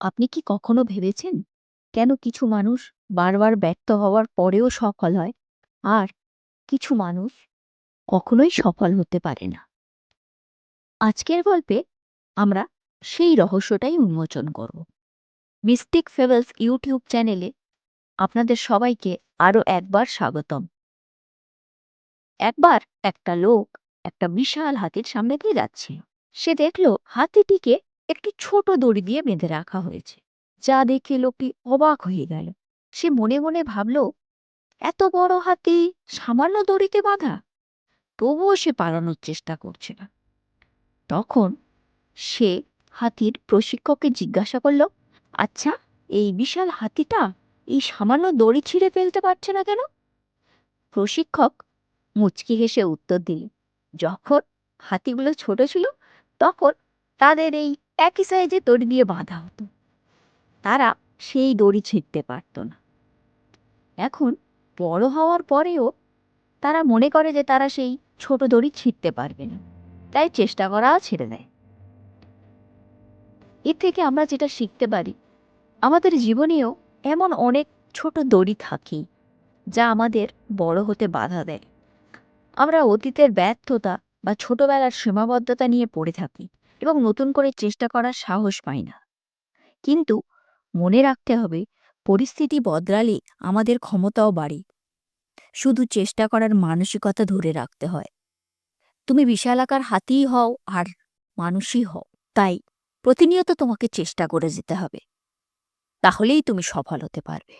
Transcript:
আপনি কি কখনো ভেবেছেন কেন কিছু মানুষ বারবার ব্যর্থ হওয়ার পরেও সফল হয় আর কিছু মানুষ কখনোই সফল হতে পারে না? আজকের গল্পে আমরা সেই রহস্যটাই উন্মোচন করব। মিস্টিক ফেবলস ইউটিউব চ্যানেলে আপনাদের সবাইকে আরো একবার স্বাগতম। একবার একটা লোক একটা বিশাল হাতির সামনে দিয়ে যাচ্ছিল। সে দেখলো হাতিটিকে একটি ছোট দড়ি দিয়ে বেঁধে রাখা হয়েছে, যা দেখে লোকটি অবাক হয়ে গেল। সে মনে মনে ভাবলো, এত বড় হাতি সামান্য দড়িতে বাঁধা! তবুও সে পালানোর চেষ্টা করছে না। তখন সে হাতির প্রশিক্ষককে জিজ্ঞাসা করলো, আচ্ছা, এই বিশাল হাতিটা এই সামান্য দড়ি ছিঁড়ে ফেলতে পারছে না কেন? প্রশিক্ষক মুচকি হেসে উত্তর দিল, যখন হাতিগুলো ছোট ছিল তখন তাদের এই একই সাইজে দড়ি দিয়ে বাঁধা হতো, তারা সেই দড়ি ছিঁড়তে পারত না। এখন বড় হওয়ার পরেও তারা মনে করে যে তারা সেই ছোট দড়ি ছিঁড়তে পারবে না, তাই চেষ্টা করা ছেড়ে দেয়। এর থেকে আমরা যেটা শিখতে পারি, আমাদের জীবনেও এমন অনেক ছোট দড়ি থাকে যা আমাদের বড় হতে বাধা দেয়। আমরা অতীতের ব্যর্থতা বা ছোটবেলার সীমাবদ্ধতা নিয়ে পড়ে থাকি এবং নতুন করে চেষ্টা করার সাহস পাই না। কিন্তু মনে রাখতে হবে, পরিস্থিতি বদলালে আমাদের ক্ষমতাও বাড়ে। শুধু চেষ্টা করার মানসিকতা ধরে রাখতে হয়। তুমি বিশালাকার হাতিই হও আর মানুষই হও, তাই প্রতিনিয়ত তোমাকে চেষ্টা করে যেতে হবে, তাহলেই তুমি সফল হতে পারবে।